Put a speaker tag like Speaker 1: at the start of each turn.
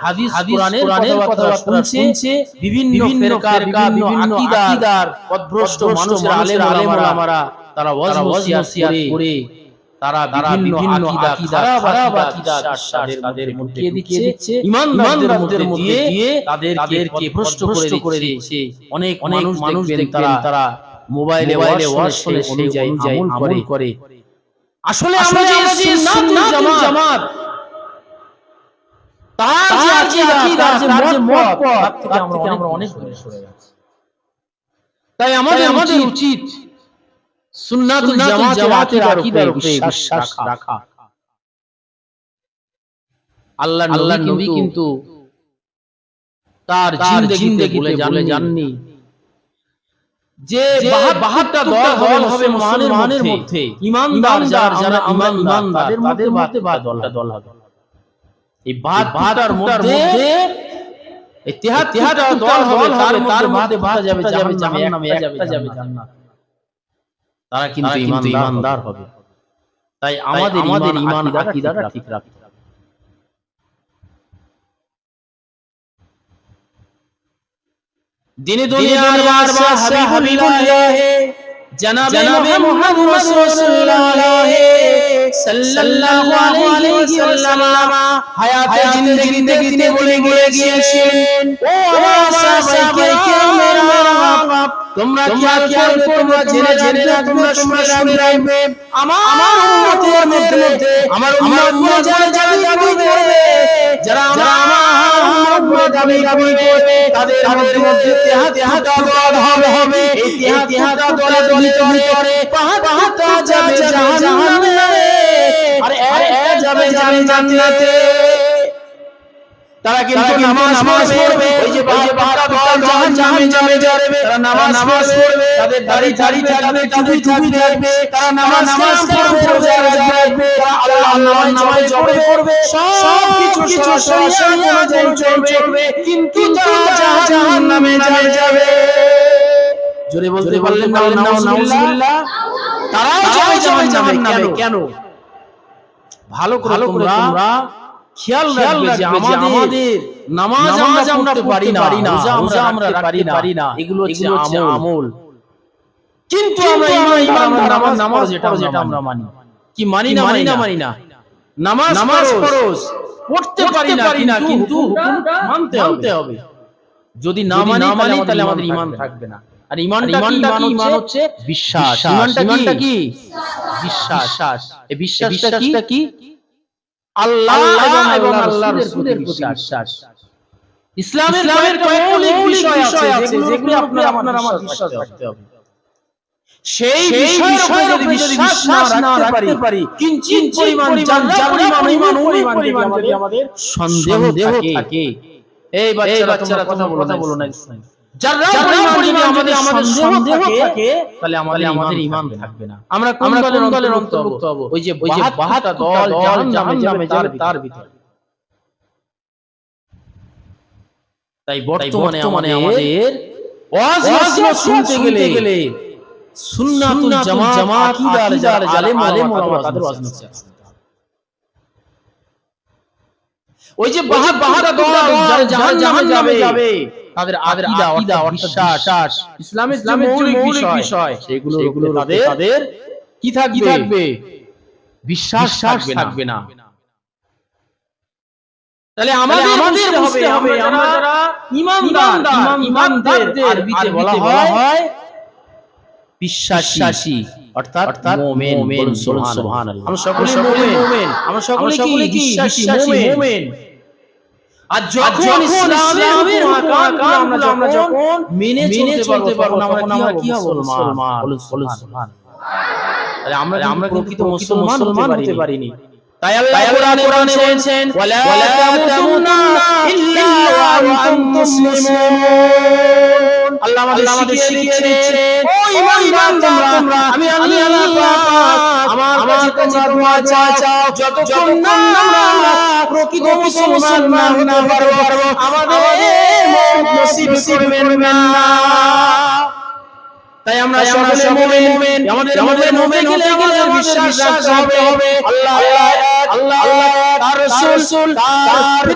Speaker 1: হাদিস কোরআনের কথাবার্তা শুনছে, বিভিন্ন ফিরকা বিভিন্ন আকীদার পথভ্রষ্ট মানুষের আলেম ওলামারা তারা ওয়াজ নসিহত করে তারা বিভিন্ন আকীদা খারাপ আকীদা তাদের মধ্যে ঢুকিয়ে দিচ্ছে, ঈমানদারদের মধ্যে দিয়ে তাদেরকে ভ্রষ্ট করে দিচ্ছে। অনেক মানুষ দেখবেন তারা মোবাইলে ওয়াজ শুনে সেই অনুযায়ী আমল করে। আসলে আমরা যে সুন্নাতুল জামাত তার যে আকীদা তার যে মত তার থেকে আমরা অনেক দূরে সরে যাচ্ছি। তাই আমাদের উচিত সুন্নাতুল জামাতের আকীদার উপরে বিশ্বাস রাখা। আল্লাহর নবী কিন্তু তার জিন্দেগিতে বলে যাননি যে 72টা দল হবে মুসলমানের মধ্যে, ঈমানদার যারা ঈমানদার তাদের মধ্যে 72টা দল হবে। এই 72টার মধ্যে এই 73টা দল হবে, তার মধ্যে 72টা যাবে জাহান্নামে, একটা যাবে জান্নাত। তারা কিন্তু ঈমানদার হবে। তাই আমাদের ঈমান আকীদাটা ঠিক রাখতে হবে। দিনে দুনিয়ার বাদশা হাবিবুল্লাহ জনাবে মুহাম্মদ রাসূলুল্লাহ সাল্লাল্লাহু আলাইহি ওয়াসাল্লাম হায়াতে জিন্দেগিতে বলে গিয়েছিলেন, ও আমার সাহাবায়ে কেরাম, তোমরা খেয়াল করবে, তোমরা জেনে রাখবে, তোমরা শুনে রাখবে, আমার উম্মতের মধ্যে আমার উম্মত যারা দাবি করবে, যারা আমার উম্মত দাবি করবে, তাদের মধ্যে 73টা দল হবে। এই 73টা দলের ভিতরে 72টা যাবে জাহান্নামে, আর এক যাবে জান্নাতে। তারা কিন্তু নামাজ পড়বে, ওই যে 72টা দল জাহান্নামে যাবে, তারা নামাজ পড়বে, তাদের দাড়ি থাকবে, টুপি থাকবে, তারা নামাজ পড়বে, রোজা রাখবে, তারা আল্লাহর নামে জপে করবে, সব কিছু শরিয়াত অনুযায়ী চলবে, কিন্তু তারা জাহান্নামে যাবে। জোরে বলতে পারলেন না নাউজুবিল্লাহ? তারাও যাবে জাহান্নামে। কেন? ভালো করে তোমরা খেয়াল রাখবে যে আমাদের নামাজ আমরা পড়তে পারি না, রোজা আমরা রাখতে পারি না, এগুলো হচ্ছে আমল। কিন্তু আমরা নামাজ যেটা আমরা মানি, কি মানি না, নামাজ ফরজ, পড়তে পারি না, কিন্তু হুকুমটা মানতে হবে। যদি না মানি তাহলে আমাদের ঈমান থাকবে না। আর ঈমান হচ্ছে বিশ্বাস। ঈমানটা কি? বিশ্বাস। এই বিশ্বাসটা কি? আল্লাহ এবং আল্লাহর রাসূলের প্রতি বিশ্বাস। ইসলামের মৌলিক বিষয় আছে যেগুলো আপনার আমার বিশ্বাস রাখতে হবে। সেই বিষয়ের উপরে যদি বিশ্বাস না রাখতে পারি, কিঞ্চিত পরিমাণ যদি আমাদের সন্দেহ থাকে, এই বাচ্চারা কথা বলো না, যারা পরিমাণ যদি আমাদের সন্দেহ থাকে, তাহলে আমাদের ঈমান থাকবে না। আমরা কোন দলের অন্তর্ভুক্ত হব? ওই যে 72টা দল জাহান্নামে যাবে তার ভিতরে। তাই বর্তমানে আমাদের ওয়াজ শুনতে গেলে সুন্নাতুল জামাত আকীদার আলেম ওলামা তাদের ওয়াজ নসিহত শুনতে হবে। ওই যে 72টা দল যারা জাহান্নামে যাবে, তাদের আকীদা অর্থাৎ বিশ্বাস, ইসলামের যে মৌলিক বিষয়, সেগুলো তাদের কি থাকবে? বিশ্বাস থাকবে না। তাহলে আমাদের বুঝতে হবে আমরা যারা ঈমানদারদের আরবিতে বলা হয় বিশ্বাসী, অর্থাৎ মুমিন। সুবহানাল্লাহ। আমরা সকলে মুমিন, আমরা সকলে কি বিশ্বাসী মুমিন। আর যখন ইসলামের হুকুম আমরা যখন মেনে চলতে পারবো, আমরা কি হব? মুসলমান। বলুন সুবহানাল্লাহ। আমরা প্রকৃত মুসলমান হতে পারিনি। তাই আল্লাহ কোরআনে বলেছেন, ওয়ালা তামুতুন্না ইল্লা ওয়া আনতুম মুসলিমুন। আল্লাহ আমাদের শিখিয়ে দিচ্ছে, ও ঈমানদার তোমরা, আমি আল্লাহ পাক আমার কাছে তোমরা দোয়া চাও, যতক্ষণ না আমরা প্রকৃত মুসলমান না হতে পারবো, আমাদের মওত নসিব করবেন না। তাই আমরা সকলে মুমিন, আমাদের মুমিন হতে গেলে বিশ্বাস রাখতে হবে আল্লাহ, তার রাসূল, তার